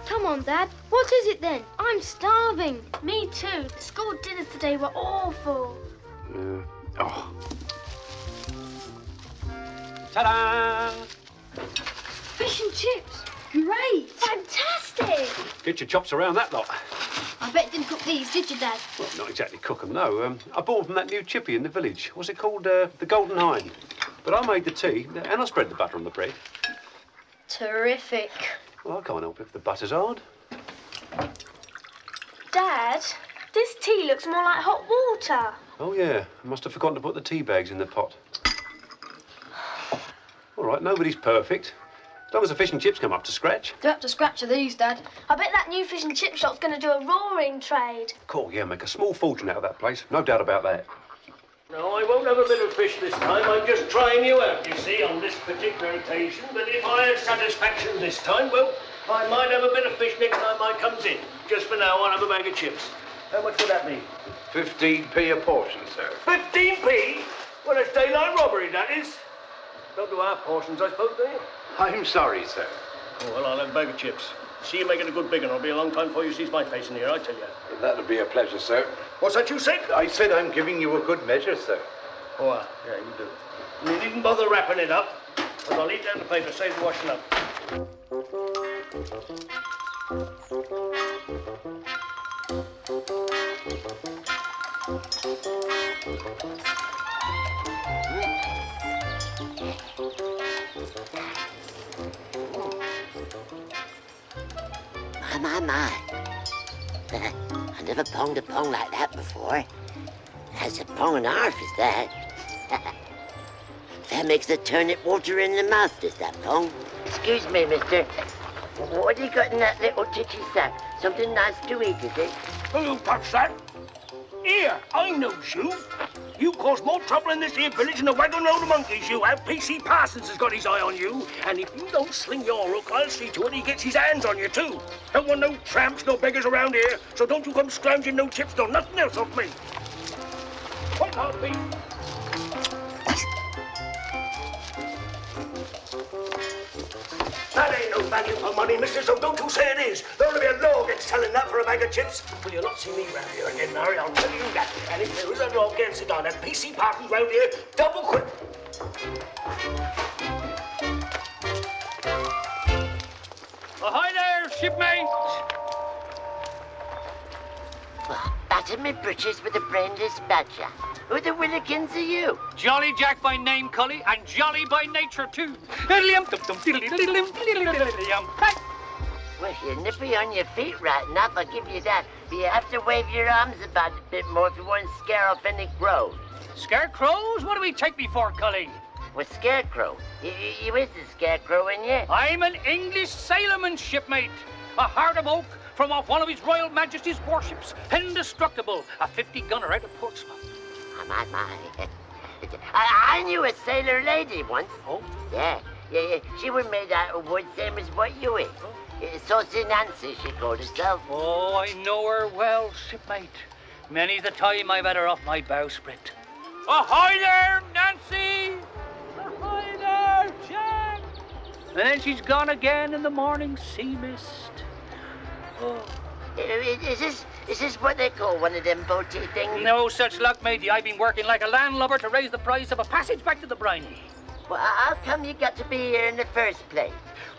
Come on, Dad. What is it then? I'm starving. Me too. The school dinners today were awful. Oh. Ta-da! Fish and chips. Great. Fantastic. Get your chops around that lot. I bet you didn't cook these, did you, Dad? Well, not exactly cook 'em, no. I bought 'em from that new chippy in the village. What's it called? The Golden Hind. But I made the tea, and I spread the butter on the bread. Terrific. Well, I can't help if the butter's hard. Dad, this tea looks more like hot water. Oh, yeah. I must have forgotten to put the tea bags in the pot. All right, nobody's perfect. As long as the fish and chips come up to scratch. They're up to scratch of these, Dad. I bet that new fish and chip shop's going to do a roaring trade. Cool, yeah, make a small fortune out of that place. No doubt about that. No, I won't have a bit of fish this time. I'm just trying you out, you see, on this particular occasion. But if I have satisfaction this time, well, I might have a bit of fish next time I comes in. Just for now, I'll have a bag of chips. How much would that be? 15p a portion, sir. 15p? Well, it's daylight robbery, that is. Don't do half portions, I suppose, do you? I'm sorry, sir. Oh, well, I'll have a bag of chips. See you making a good big one. It'll be a long time before you sees my face in here, I tell you. That'll be a pleasure, sir. What's that you said? I said I'm giving you a good measure, sir. Oh, yeah, you do. You needn't bother wrapping it up, because I'll eat down the paper, save the washing up. My. I never ponged a pong like that before. That's a pong and a half, is that? That makes the turnip water in the mouth, does that pong? Excuse me, mister. What do you got in that little titty sack? Something nice to eat, is it? Who touched that? Here, I knows you. You cause more trouble in this here village than a wagon load of monkeys, you have. P.C. Parsons has got his eye on you. And if you don't sling your hook, I'll see to it he gets his hands on you, too. Don't want no tramps, no beggars around here. So don't you come scrounging no chips, nor nothing else off me. What out, me? That ain't no value for money, mister, so don't you say it is. There'll only be a law against selling that for a bag of chips. Well, you'll not see me round here again, Mary, I'll tell you that. And if there is a law against it, I'll have P.C. Parsons round here double quick. Ahoy there, shipmate! Batter me britches with a brainless badger. Who the willikins are you? Jolly Jack by name, Cully, and jolly by nature, too. Well, you're nippy on your feet right enough, I'll give you that. But you have to wave your arms about a bit more if you want to scare off any crows. Scarecrows? What do we take me for, Cully? Well, scarecrow. You is a scarecrow, ain't you? I'm an English sailorman, shipmate. A heart of oak from off one of His Royal Majesty's warships. Indestructible. A 50-gunner out of Portsmouth. Oh, my. I knew a sailor lady once. Oh? Yeah. She was made out of wood, same as what you is. Saucy Nancy, she called herself. Oh, I know her well, shipmate. Many's the time I've had her off my bowsprit. Ahoy there, Nancy! Ahoy there, Jack! And then she's gone again in the morning sea mist. Oh. Is this what they call one of them boaty things? No such luck, matey. I've been working like a landlubber to raise the price of a passage back to the briny. Well, how come you got to be here in the first place?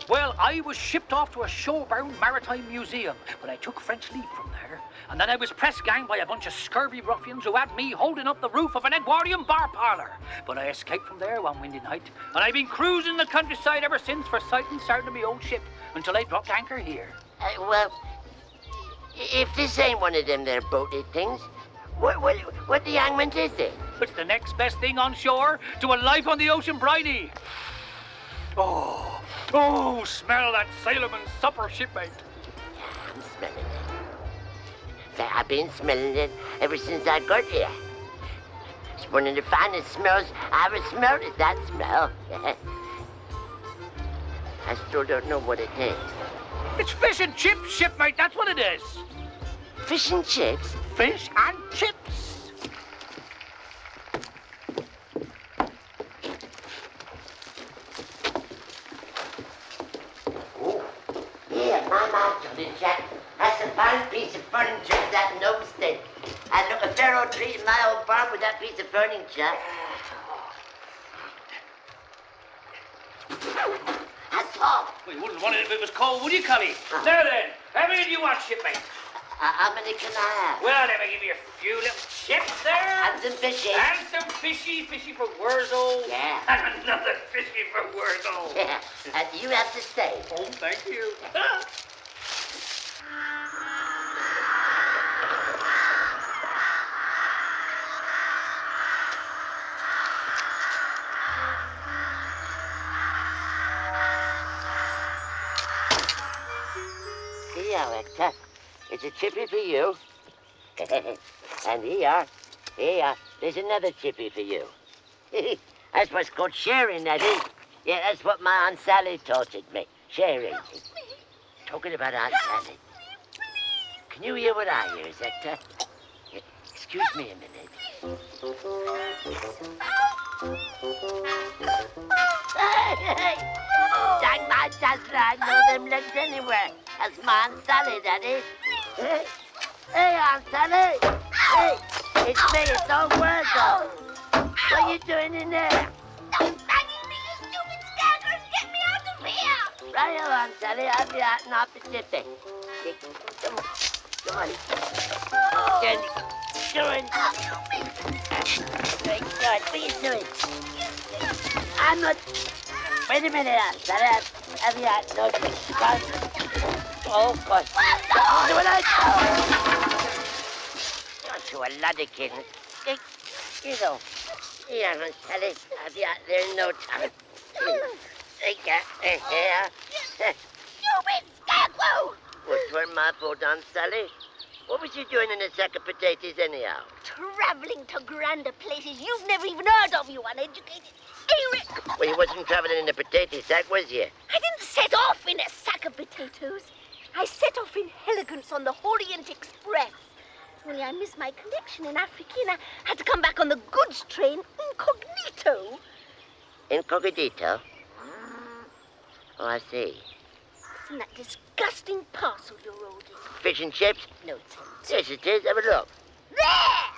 Well, I was shipped off to a showbound maritime museum, but I took French leave from there. And then I was press-ganged by a bunch of scurvy ruffians who had me holding up the roof of an Edwardian bar parlour. But I escaped from there one windy night, and I've been cruising the countryside ever since for sight and sound of my old ship, until I dropped anchor here. Well, if this ain't one of them there boaty things, what the hangment is it? It's the next best thing on shore to a life on the ocean briny. Oh, smell that sailorman's supper, shipmate. Yeah, I'm smelling it. In fact, I've been smelling it ever since I got here. one of the finest smells I ever smelled is that smell. I still don't know what it is. It's fish and chips, shipmate, that's what it is. Fish and chips? Fish and chips. Oh, here, my mouth, Johnny Jack. That's a fine piece of furniture, that nose thing. I'd look a fair old treat in my old barn with that piece of furniture. That's all. Well, you wouldn't want it if it was cold, would you, Cully? Now then, how many do you want, shipmate? How many can I have? Well, let me give you a few little chips there. And some fishy. And some fishy for Worzel. Yeah. And another fishy for Worzel. Yeah. And you have to stay. Oh, thank you. Here, Hector. It's a chippy for you. And here, there's another chippy for you. That's what's called sharing, that is. Yeah, that's what my Aunt Sally taught me. Sharing. Talking about Aunt Sally. Can you hear what I hear, Hector? Excuse me a minute. Hey! Dang my dazzler, I know them legs anywhere. That's my Aunt Sally, that is. Hey, Aunt Sally! Hey, it's me, it's old Worzel. What are you doing in there? Stop banging me, you stupid staggers! Get me out of here! Right, Aunt Sally, I'll be out and off the chippy. Come on. Jenny, doing. What are you doing? I'm not. Wait a minute, Aunt Sally. I'll be out. No, oh, God. Do what I do. You're a lot of kidding. You know. Yeah, Aunt Sally. I'll be out there in no time. Take that. Here. Stupid scarecrow! What weren't my fault, Aunt Sally? What was you doing in a sack of potatoes anyhow? Traveling to grander places you've never even heard of, you uneducated Eric! Well, you wasn't traveling in a potato sack, was you? I didn't set off in a sack of potatoes. I set off in elegance on the Orient Express. Only I missed my connection in Africa and I had to come back on the goods train incognito. Incognito? Oh, I see. Isn't that disgusting parcel you're holding? Fish and chips? No, it's not. Yes, it is. Have a look. There!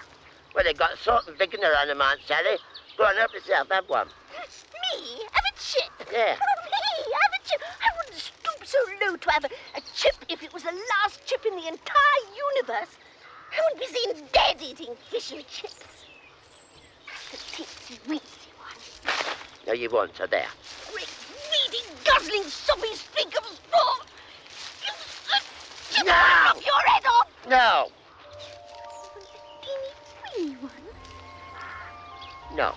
Well, they got salt and thickener on them, Aunt Sally. Go on, help yourself. Have one. Me? Have a chip? Yeah. Me? Have a chip? I wouldn't stoop so low to have a chip if it was the last chip in the entire universe. I wouldn't be seen dead eating fish and chips. The teensy weensy one. No, you won't, so there. Great, weedy, guzzling, soppy streak of straw. You No! rip your head off. No. A teeny weeny one. No.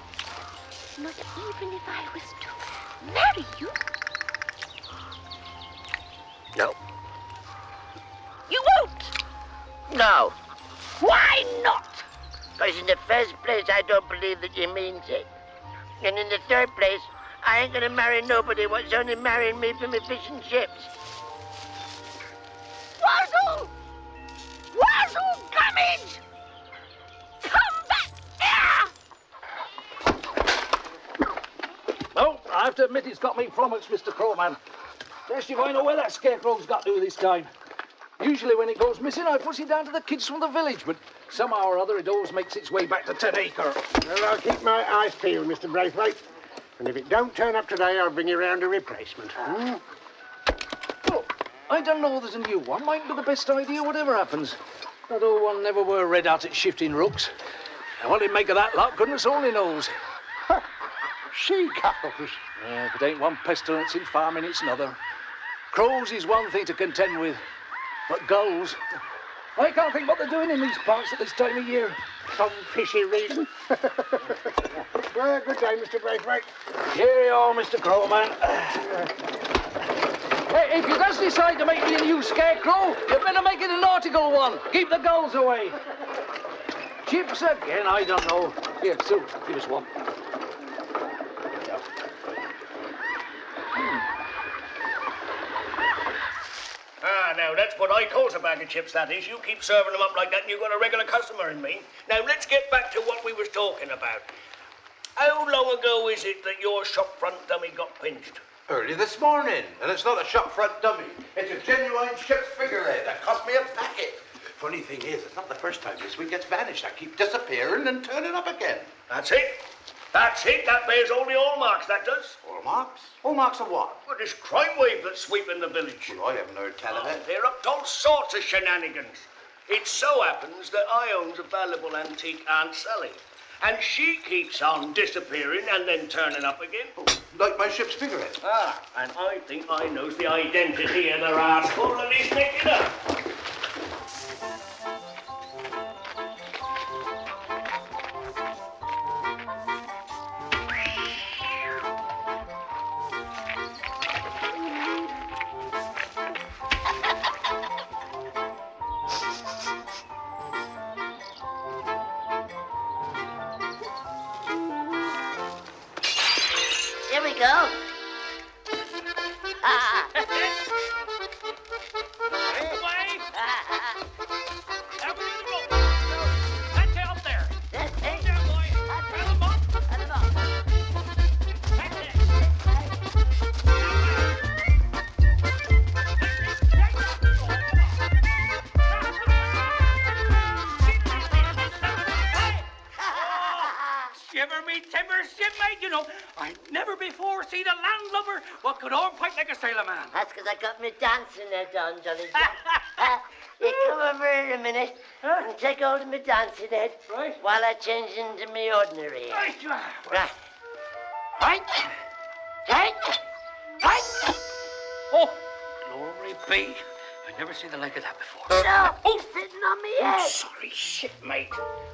Not even if I was to marry you. No. You won't. No. Why not? Because in the first place, I don't believe that you means it. And in the third place, I ain't gonna marry nobody what's only marrying me for me fish and chips. Worzel! Worzel, Gummidge! Come back here! Oh, I have to admit it's got me flummoxed, Mr. Crowman. Best if I know where that scarecrow's got to this time. Usually when it goes missing, I puts it down to the kids from the village, but somehow or other it always makes its way back to 10 Acre. Well, I'll keep my eyes peeled, Mr. Braithwaite. And if it don't turn up today, I'll bring you round a replacement. Oh, I don't know there's a new one. Might be the best idea, whatever happens. That old one never were red out at shifting rooks. And what he'd make of that lot, goodness only knows. Seagulls. Yeah, if it ain't one pestilence in farming, it's another. Crows is one thing to contend with, but gulls... I can't think what they're doing in these parts at this time of year. Some fishy reason. Well, good day, Mr. Braithwaite. Cheerio, Mr. Crowman. Hey, if you guys decide to make me a new scarecrow, you better make it a nautical one. Keep the gulls away. Chips again, I don't know. Here, Sue, give us one. Now, that's what I calls a bag of chips, that is. You keep serving them up like that and you've got a regular customer in me. Now, let's get back to what we was talking about. How long ago is it that your shop front dummy got pinched? Early this morning. And it's not a shop front dummy. It's a genuine ship's figurehead that cost me a packet. Funny thing is, it's not the first time this week it's vanished. I keep disappearing and turning up again. That's it. That's it. That bears all the hallmarks, that does. Hallmarks? Hallmarks of what? Well, this crime wave that's sweeping the village. Well, I haven't heard tell of it. They're up to all sorts of shenanigans. It so happens that I owns a valuable antique Aunt Sally. And she keeps on disappearing and then turning up again. Oh, like my ship's figurehead. And I think I knows the identity of the rascal that he's making up. Here we go. Shiver me timbers, shipmate, you know, I'd never before seen a landlubber what could hornpipe like a sailor man. That's because I got me dancing head on, Jolly Jack. You come over here a minute and take hold of me dancing head Right. while I change into me ordinary head. Right, you are. Right. Right. Right. Right. Oh, glory be. I've never seen the like of that before. No, he's sitting on me I'm head. sorry, shipmate.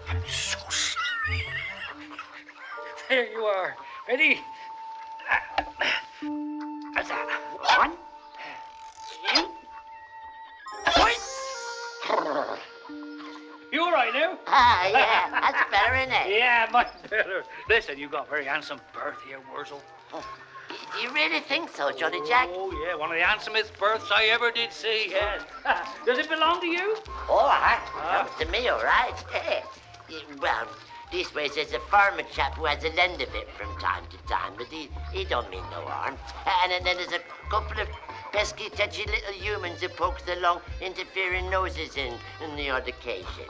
I'm so sorry. There you are. Ready? That's that. 1, 2, 3. You all right now? Yeah, that's better, isn't it? Yeah, much better. Listen, you got a very handsome berth here, Worzel. You really think so, Jolly Jack? Oh, yeah, one of the handsomest berths I ever did see, yes. Does it belong to you? All right. Comes to me, all right. Well, this way there's a farmer chap who has a lend of it from time to time, but he don't mean no harm. And then there's a couple of pesky, touchy little humans who pokes along, interfering noses in the odd occasion.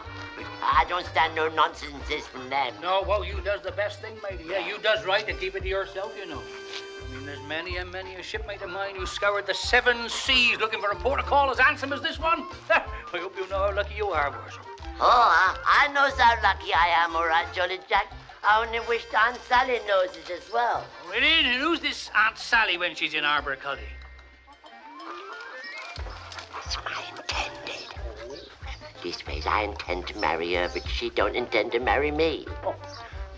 I don't stand no nonsense from them. No, well, you does the best thing, matey. Yeah, you does right to keep it to yourself, you know. I mean, there's many and many a shipmate of mine who scoured the 7 seas looking for a port of call as handsome as this one. I hope you know how lucky you are, Worzel. Oh, I knows how lucky I am, all right, Jolly Jack. I only wish Aunt Sally knows it as well. Really? And who's this Aunt Sally when she's in Arbor Cully? That's what I intended. This ways I intend to marry her, but she don't intend to marry me. Oh.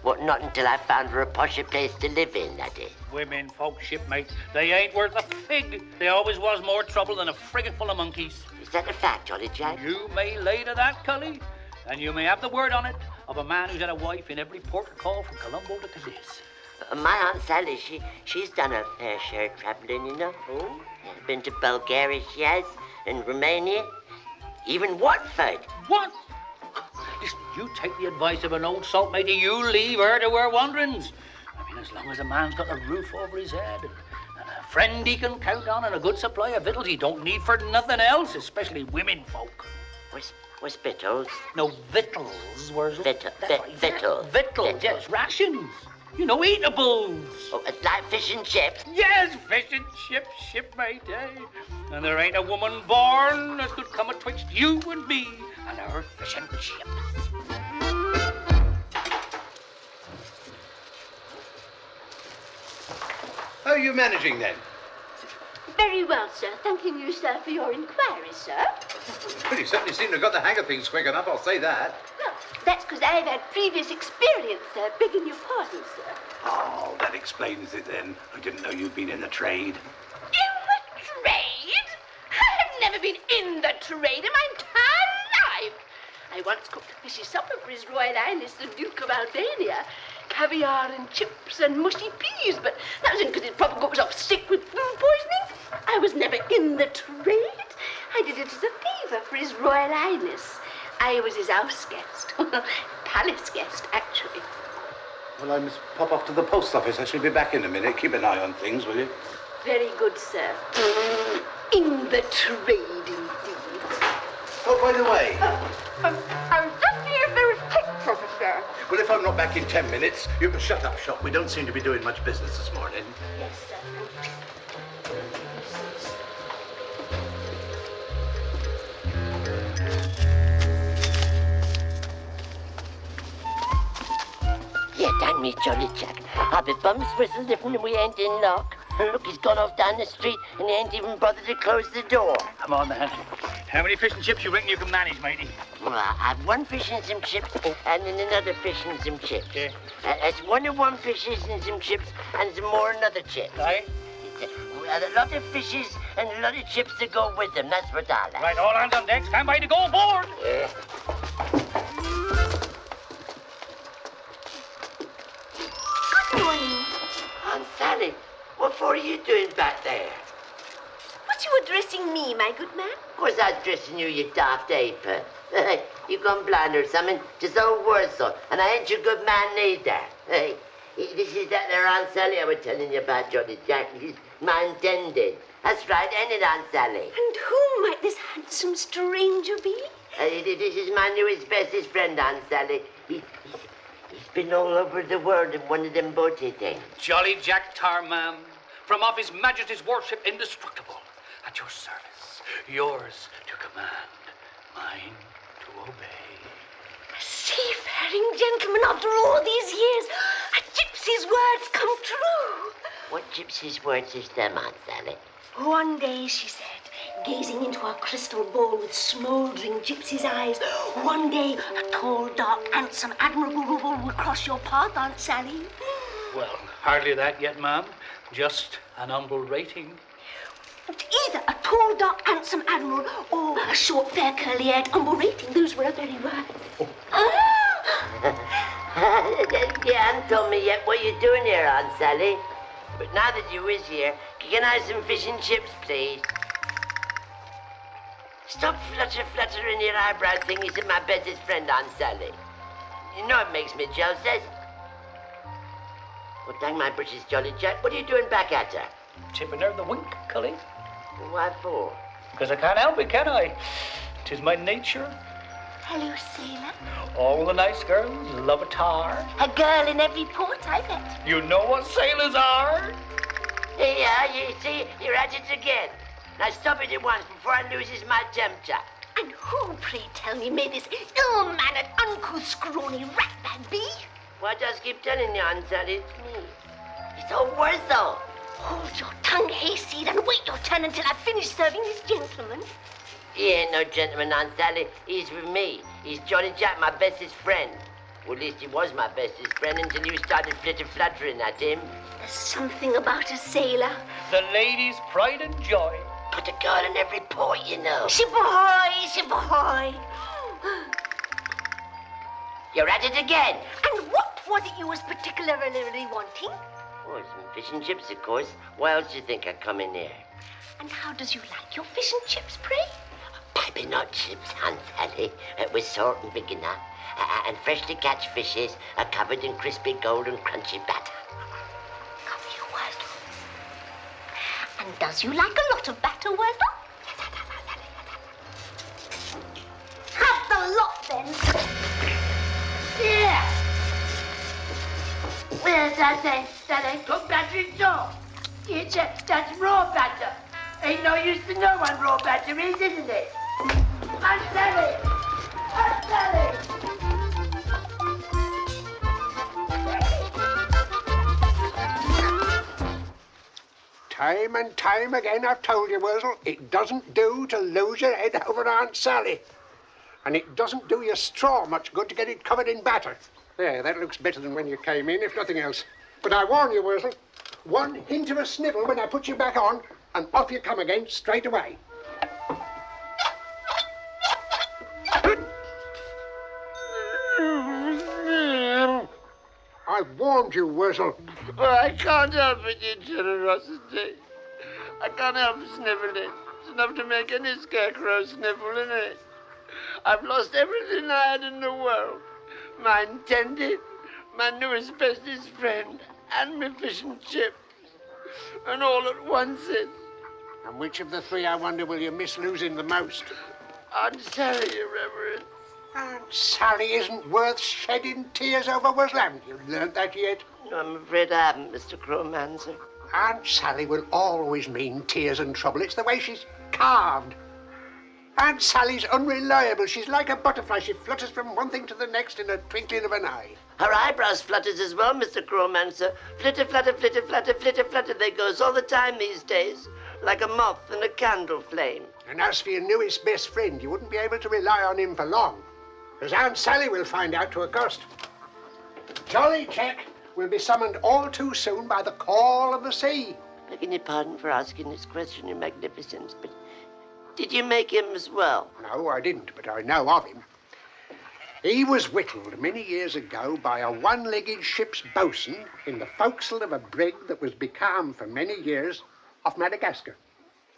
Well, not until I found her a posher place to live in, that is. Women folk, shipmate, they ain't worth a fig. They always was more trouble than a frigate full of monkeys. Is that a fact, Jolly Jack? You may lay to that, Cully, and you may have the word on it of a man who's had a wife in every port of call from Colombo to Cadiz. My Aunt Sally, she's done her fair share of traveling, you know. Oh? Been to Bulgaria, she has, and Romania, even Watford. What? Listen, you take the advice of an old salt matey, you leave her to her wanderings. I mean, as long as a man's got a roof over his head and a friend he can count on and a good supply of victuals, he don't need for nothing else, especially women folk. What's victuals? No, victuals, Worzel. Victuals. Victuals, yes, rations. You know, eatables. Oh, it's like fish and chips. Yes, fish and chips, shipmate, eh? And there ain't a woman born that could come atwixt you and me and our fish and chips. How are you managing then? Very well, sir. Thanking you, sir, for your inquiry, sir. Well, you certainly seem to have got the hang of things quick enough, I'll say that. Well, that's because I've had previous experience, sir. Begging your pardon, sir. Oh, that explains it then. I didn't know you'd been in the trade. In the trade? I've never been in the trade in my entire life. I once cooked a fishy supper for His Royal Highness the Duke of Albania. Caviar and chips and mushy peas, but that was because his proper cook was off sick with food poisoning. I was never in the trade. I did it as a favour for His Royal Highness. I was his house guest. Palace guest, actually. Well, I must pop off to the post office. I shall be back in a minute. Keep an eye on things, will you? Very good, sir. In the trade, indeed. Oh, by the way. I'm just here if there is cake from it, sir. Well, if I'm not back in 10 minutes, you can shut up shop. We don't seem to be doing much business this morning. Yes, sir. Yeah, dang me, Jolly Jack. I'll be bums whistle different we ain't in luck. Look, he's gone off down the street and he ain't even bothered to close the door. Come on, then. How many fish and chips you reckon you can manage, matey? Well, I've one fish and some chips and then another fish and some chips. Yeah. That's one fishes and some chips and some more another chip. Aye? A lot of fishes and a lot of chips to go with them. That's what I like. Right, all hands on deck. Stand by to go aboard. Yeah. Good morning. Aunt Sally, what for are you doing back there? Was you addressing me, my good man? Of course I was dressing you, you daft ape. You gone blind or something? Just old Worzel, and I ain't your good man neither. Hey, this is that there Aunt Sally I was telling you about, Johnny Jack. This is my intended. That's right, ain't it, Aunt Sally? And who might this handsome stranger be? This is my newest, bestest friend, Aunt Sally. He's been all over the world in one of them boaty things. Jolly Jack Tar, ma'am. From off His Majesty's Warship Indestructible. At your service. Yours to command. Mine to obey. A seafaring gentleman after all these years. A gypsy's words come true. What gypsy's words is them, Aunt Sally? One day, she said, gazing into her crystal ball with smouldering gypsy's eyes, one day a tall, dark, handsome, admirable will cross your path, Aunt Sally. Well, hardly that yet, ma'am. Just an humble rating. But either a tall, dark, handsome admiral or a short, fair, curly-haired, humble rating. Those were her very words. You haven't told me yet what you're doing here, Aunt Sally. But now that you is here, can I have some fish and chips, please? Stop fluttering your eyebrow thingies at my bestest friend, Aunt Sally. You know it makes me jealous. Well, dang my britches, Jolly Jack. What are you doing back at her? Tipping her the wink, Cully. What for? Because I can't help it, can I? 'Tis my nature. Hello, sailor. All the nice girls love a tar. A girl in every port, I bet. You know what sailors are? Yeah, you see, you're at it again. Now stop it at once before I loses my temper. And who, pray tell me, may this ill-mannered, uncouth, scrawny rat-man be? Why just keep telling you, Aunt Sally, it's me. It's old Worzel. Hold your tongue, hayseed, and wait your turn until I've finished serving this gentleman. He ain't no gentleman, Aunt Sally. He's with me. He's Jolly Jack, my bestest friend. Well, at least he was my bestest friend until you started fluttering at him. There's something about a sailor. The lady's pride and joy. Put a girl in every port, you know. Ship ahoy, ship ahoy. You're at it again. And what was it you was particularly wanting? Oh, some fish and chips, of course. Why else do you think I'd come in here? And how does you like your fish and chips, pray? Piping hot chips, Aunt Sally, with salt and big enough. And freshly catch fishes are covered in crispy golden crunchy batter. Come here, Worzel. And does you like a lot of batter, Worzel? Have the lot, then. Yeah. Where's that ain't cooked batter at all? That's raw batter. Ain't no use to know what raw batter is, isn't it? Aunt Sally! Aunt Sally! Time and time again I've told you, Worzel, it doesn't do to lose your head over Aunt Sally. And it doesn't do your straw much good to get it covered in batter. There, that looks better than when you came in, if nothing else. But I warn you, Worzel, one hint of a snivel when I put you back on, and off you come again straight away. I've warned you, Worzel. Well, I can't help it, your generosity. I can't help sniffling. It's enough to make any scarecrow sniffle, isn't it? I've lost everything I had in the world. My intended, my newest bestest friend, and my fish and chips. And all at once it. And which of the three, I wonder, will you miss losing the most? Aunt Sally, Your Reverence. Aunt Sally isn't worth shedding tears over, Worzel. Haven't you learnt that yet? No, I'm afraid I haven't, Mr. Crowmancer. Aunt Sally will always mean tears and trouble. It's the way she's carved. Aunt Sally's unreliable. She's like a butterfly. She flutters from one thing to the next in a twinkling of an eye. Her eyebrows flutters as well, Mr. Crowmancer. Flitter, flutter, flitter, flutter, flitter, flutter. They goes all the time these days, like a moth in a candle flame. And as for your newest best friend, you wouldn't be able to rely on him for long, because Aunt Sally will find out to a cost. Jolly Jack will be summoned all too soon by the call of the sea. Begging your pardon for asking this question, Your Magnificence, but did you make him as well? No, I didn't, but I know of him. He was whittled many years ago by a one-legged ship's boatswain in the forecastle of a brig that was becalmed for many years off Madagascar.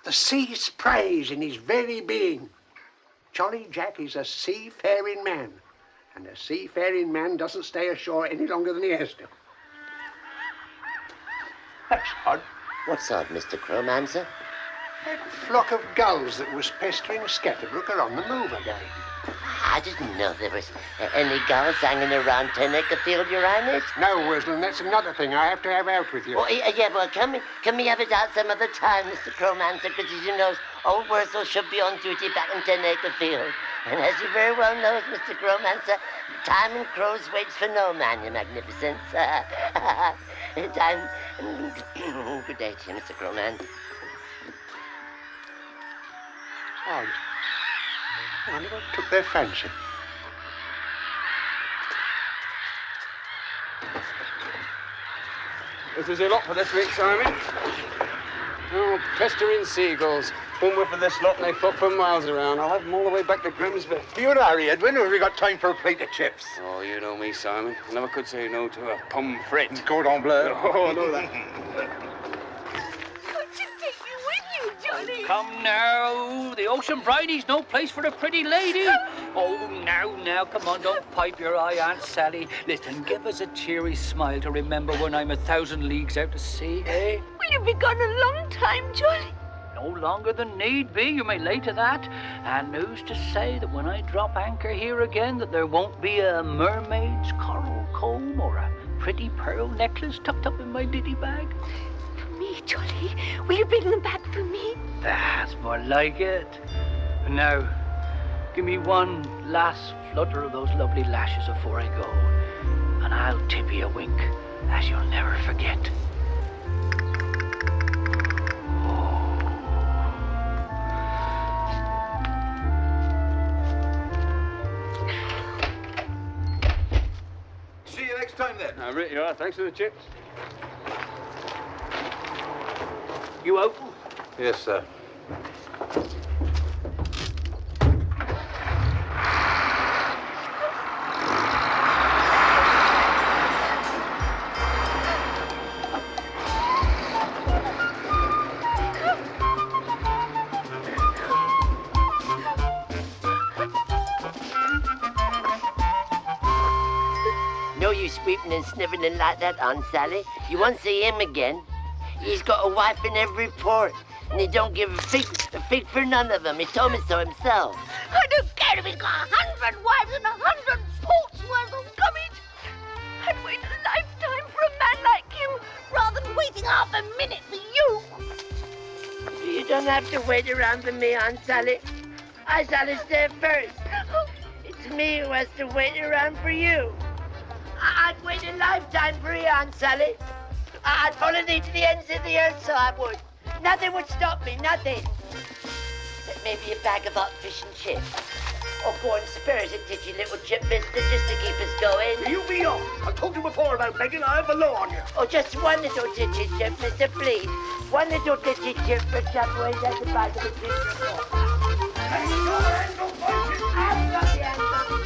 The sea sprays in his very being. Jolly Jack is a seafaring man, and a seafaring man doesn't stay ashore any longer than he has to. That's odd. What's odd, Mr. Crowmancer? That flock of gulls that was pestering Scatterbrook are on the move again. I didn't know there was any gulls hanging around Tennecker Field, Your Highness. No, Worzel, that's another thing I have to have out with you. Well, yeah, well, can we have it out some other time, Mr. Crowmancer? Because, as you know, old Worzel should be on duty back in Tennecker Field. And as you very well know, Mr. Crowmancer, time and crows waits for no man, Your Magnificence. Time. Good day to you, Mr. Crowmancer. Odd. I wonder what took their fancy. This is your lot for this week, Simon. Oh, pestering seagulls. One whiff of this lot and they flop for miles around. I'll have them all the way back to Grimsby. You and Harry, Edwin, or have we got time for a plate of chips? Oh, you know me, Simon. I never could say no to a pomme frite. Cordon bleu. Oh, I know that. Can't you take me with you, Johnny? Come now. The Ocean Bridie's no place for a pretty lady. Oh, now, come on, don't pipe your eye, Aunt Sally. Listen, give us a cheery smile to remember when I'm 1,000 leagues out to sea, eh? Will you be gone a long time, Johnny? No longer than need be, you may lay to that. And who's to say that when I drop anchor here again that there won't be a mermaid's coral comb or a pretty pearl necklace tucked up in my ditty bag? For me, Johnny? Will you bring them back for me? That's more like it. And now, give me one last flutter of those lovely lashes before I go, and I'll tip you a wink as you'll never forget. See you next time, then. Right, you are. Thanks for the chips. You open? Yes, sir. No use weeping and sniveling like that, Aunt Sally. You won't see him again. He's got a wife in every port, and he don't give a fig for none of them. He told me so himself. I don't care if he's got 100 wives and 100 ports worth of Gummidge. I'd wait a lifetime for a man like him rather than waiting half a minute for you. You don't have to wait around for me, Aunt Sally. I shall stay first. It's me who has to wait around for you. I'd wait a lifetime for you, Aunt Sally. I'd follow thee to the ends of the earth, so I would. Nothing would stop me, nothing. But maybe a bag of hot fish and chips. Or corn spurs and titchy little chip biscuit just to keep us going. You be off. I told you before about begging. I have the law on you. Oh, just one little titchy chip, mister, please. One little titchy chip for Chapways at the back of the picture. Hands over, hands up, boys. I've got the answer.